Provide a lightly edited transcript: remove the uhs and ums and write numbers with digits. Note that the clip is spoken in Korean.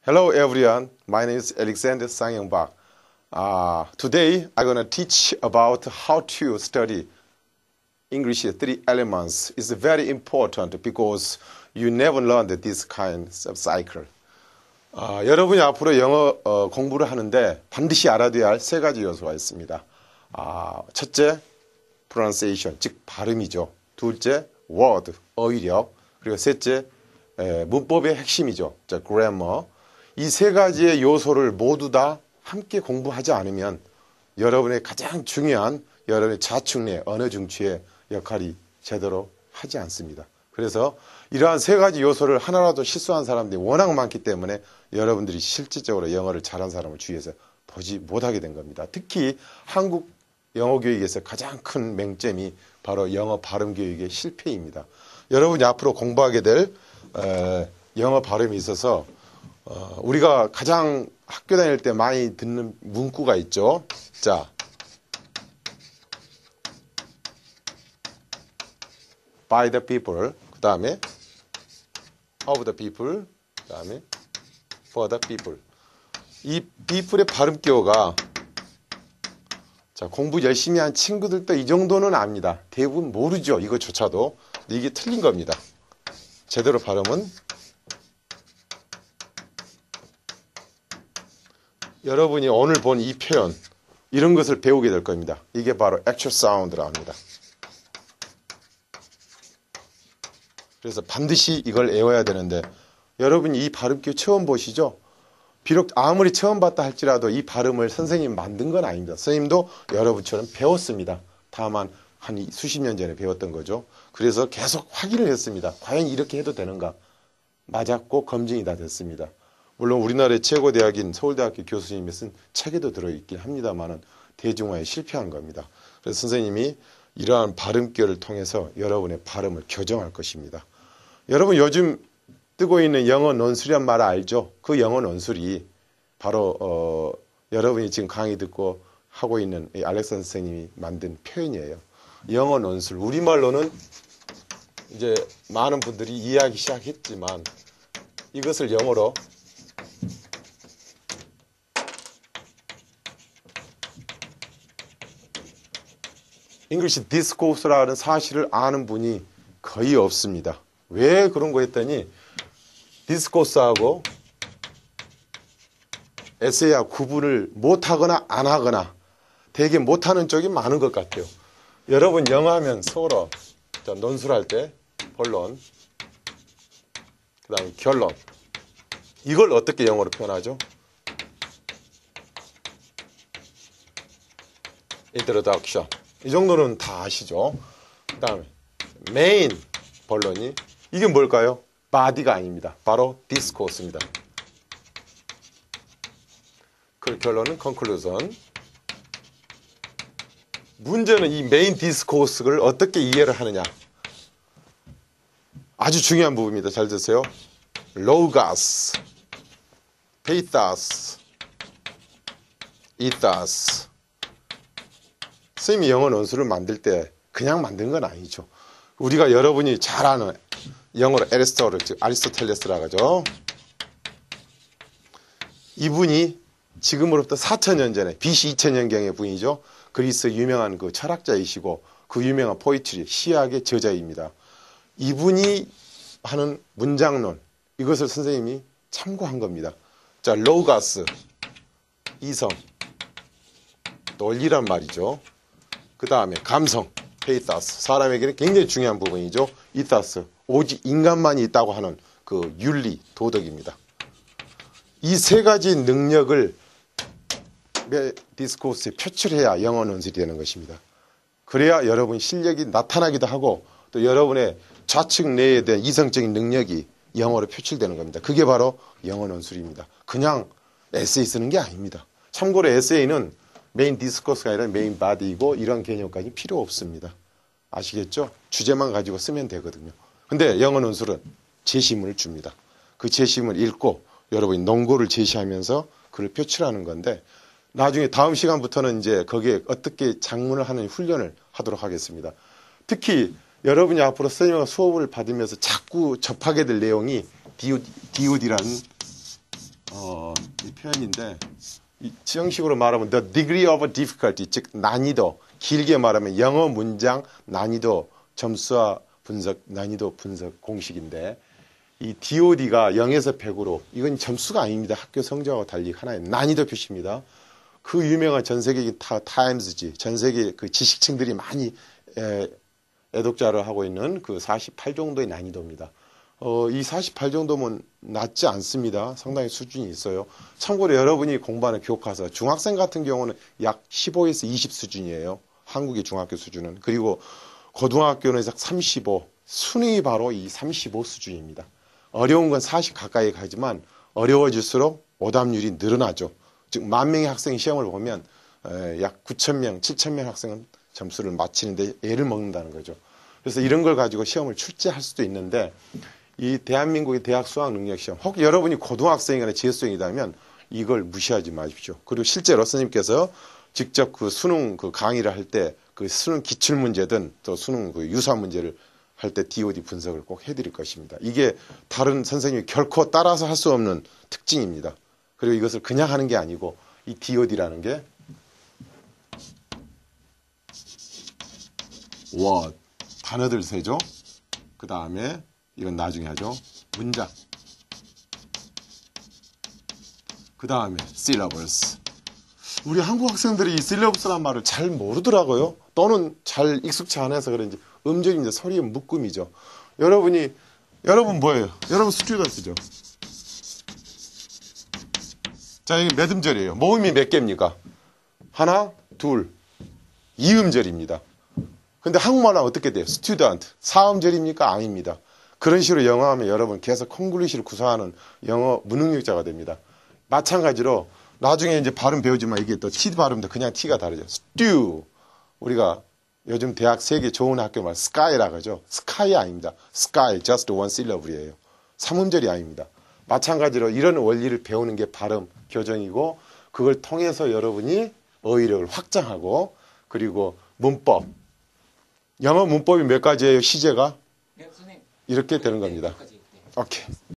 Hello everyone, my name is Alexander Sang-Young-Bak. Today I'm going to teach about how to study English three elements. It's very important because you never learned this kind of cycle. 여러분이 앞으로 영어 공부를 하는데 반드시 알아둬야 할 세 가지 요소가 있습니다. 첫째, pronunciation, 즉 발음이죠. 둘째, word, 어휘력. 그리고 셋째, 문법의 핵심이죠. grammar. 이 세 가지의 요소를 모두 다 함께 공부하지 않으면 여러분의 가장 중요한 여러분의 자충내, 언어 중추의 역할이 제대로 하지 않습니다. 그래서 이러한 세 가지 요소를 하나라도 실수한 사람들이 워낙 많기 때문에 여러분들이 실질적으로 영어를 잘한 사람을 주위에서 보지 못하게 된 겁니다. 특히 한국 영어 교육에서 가장 큰 맹점이 바로 영어 발음 교육의 실패입니다. 여러분이 앞으로 공부하게 될 영어 발음이 있어서 우리가 가장 학교 다닐 때 많이 듣는 문구가 있죠. 자, by the people, 그 다음에 of the people, 그 다음에 for the people. 이 people의 발음 기호가 자, 공부 열심히 한 친구들도 이 정도는 압니다. 대부분 모르죠. 이거조차도. 근데 이게 틀린 겁니다. 제대로 발음은 여러분이 오늘 본 이 표현, 이런 것을 배우게 될 겁니다. 이게 바로 actual sound라고 합니다. 그래서 반드시 이걸 외워야 되는데 여러분이 이 발음기 처음 보시죠? 비록 아무리 처음 봤다 할지라도 이 발음을 선생님이 만든 건 아닙니다. 선생님도 여러분처럼 배웠습니다. 다만 한 수십 년 전에 배웠던 거죠. 그래서 계속 확인을 했습니다. 과연 이렇게 해도 되는가? 맞았고 검증이 다 됐습니다. 물론 우리나라의 최고 대학인 서울대학교 교수님이 쓴 책에도 들어있긴 합니다만 대중화에 실패한 겁니다. 그래서 선생님이 이러한 발음기를 통해서 여러분의 발음을 교정할 것입니다. 여러분 요즘 뜨고 있는 영어 논술이란 말 알죠? 그 영어 논술이 바로 여러분이 지금 강의 듣고 하고 있는 알렉산더 선생님이 만든 표현이에요. 영어 논술, 우리말로는 이제 많은 분들이 이해하기 시작했지만 이것을 영어로 English Discourse라는 사실을 아는 분이 거의 없습니다. 왜 그런 거 했더니 디스코스하고 에세이하고 구분을 못하거나 안 하거나 되게 못하는 쪽이 많은 것 같아요. 여러분 영어 하면 서로 논술할 때 본론, 그 다음에 결론, 이걸 어떻게 영어로 표현하죠? Introduction. 이 정도는 다 아시죠? 그 다음에 메인 본론이 이게 뭘까요? body가 아닙니다. 바로 discourse입니다. 그 결론은 conclusion. 문제는 이 메인 discourse를 어떻게 이해를 하느냐. 아주 중요한 부분입니다. 잘 드세요. logos, pathos, ethos. 선생님이 영어 논술을 만들 때 그냥 만든 건 아니죠. 우리가 여러분이 잘 아는 영어로 에리스토틀, 즉 아리스토텔레스라고 하죠. 이분이 지금으로부터 4,000년 전에 BC 2000년경의 분이죠. 그리스 유명한 그 철학자이시고 그 유명한 포이트리, 시학의 저자입니다. 이분이 하는 문장론, 이것을 선생님이 참고한 겁니다. 자, 로가스, 이성, 논리란 말이죠. 그 다음에 감성, 페이타스, 사람에게는 굉장히 중요한 부분이죠. 이타스, 오직 인간만이 있다고 하는 그 윤리, 도덕입니다. 이 세 가지 능력을 디스코스에 표출해야 영어 논술이 되는 것입니다. 그래야 여러분 실력이 나타나기도 하고 또 여러분의 좌측 내에 대한 이성적인 능력이 영어로 표출되는 겁니다. 그게 바로 영어 논술입니다. 그냥 에세이 쓰는 게 아닙니다. 참고로 에세이는 메인 디스코스가 아니라 메인 바디이고 이런 개념까지 필요 없습니다. 아시겠죠? 주제만 가지고 쓰면 되거든요. 근데 영어 논술은 제시문을 줍니다. 그 제시문을 읽고 여러분이 논거를 제시하면서 그걸 표출하는 건데 나중에 다음 시간부터는 이제 거기에 어떻게 작문을 하는 훈련을 하도록 하겠습니다. 특히 여러분이 앞으로 선생님과 수업을 받으면서 자꾸 접하게 될 내용이 DOD라는 이 표현인데, 이 정식으로 말하면 the degree of difficulty, 즉 난이도, 길게 말하면 영어 문장 난이도 점수와 분석, 난이도 분석 공식인데, 이 DOD가 0에서 100으로, 이건 점수가 아닙니다. 학교 성적하고 달리 하나의 난이도 표시입니다. 그 유명한 전 세계적인 타임즈지, 전 세계 그 지식층들이 많이 애독자를 하고 있는 그 48 정도의 난이도입니다. 이 48 정도면 낮지 않습니다. 상당히 수준이 있어요. 참고로 여러분이 공부하는 교과서, 중학생 같은 경우는 약 15에서 20 수준이에요. 한국의 중학교 수준은. 그리고 고등학교는 약 35, 순위 바로 이 35 수준입니다. 어려운 건 40 가까이 가지만 어려워질수록 오답률이 늘어나죠. 즉, 10,000명의 학생이 시험을 보면 약 9,000명, 7,000명 학생은 점수를 맞히는데 애를 먹는다는 거죠. 그래서 이런 걸 가지고 시험을 출제할 수도 있는데, 이 대한민국의 대학 수학 능력 시험, 혹 여러분이 고등학생이나 재수생이라면 이걸 무시하지 마십시오. 그리고 실제로 선생님께서 직접 그 수능 그 강의를 할 때 그 수능 기출 문제든 또 수능 그 유사 문제를 할 때 DOD 분석을 꼭 해드릴 것입니다. 이게 다른 선생님이 결코 따라서 할 수 없는 특징입니다. 그리고 이것을 그냥 하는 게 아니고 이 DOD라는 게 word, 단어들 세죠. 그 다음에 이건 나중에 하죠. 문장. 그 다음에 syllables. 우리 한국 학생들이 이 syllabus란 말을 잘 모르더라고요. 또는 잘 익숙치 않아서 그런지 음절입니다. 소리의 묶음이죠. 여러분 뭐예요? 여러분 스튜던트죠. 자, 이게 몇 음절이에요? 모음이 몇 개입니까? 하나, 둘, 2음절입니다. 근데 한국말로 어떻게 돼요? 스튜던트. 4음절입니까? 아닙니다. 그런 식으로 영어 하면 여러분 계속 콩글리시를 구사하는 영어 무능력자가 됩니다. 마찬가지로 나중에 이제 발음 배우지만 이게 또 T 발음도 그냥 T가 다르죠. stew. 우리가 요즘 대학 세계 좋은 학교 말 sky라고 하죠. sky 아닙니다. sky, just one syllable이에요. 3음절이 아닙니다. 마찬가지로 이런 원리를 배우는 게 발음 교정이고, 그걸 통해서 여러분이 어휘력을 확장하고, 그리고 문법. 영어 문법이 몇 가지예요? 시제가? 네, 선생님. 이렇게 되는 겁니다. 네, 오케이.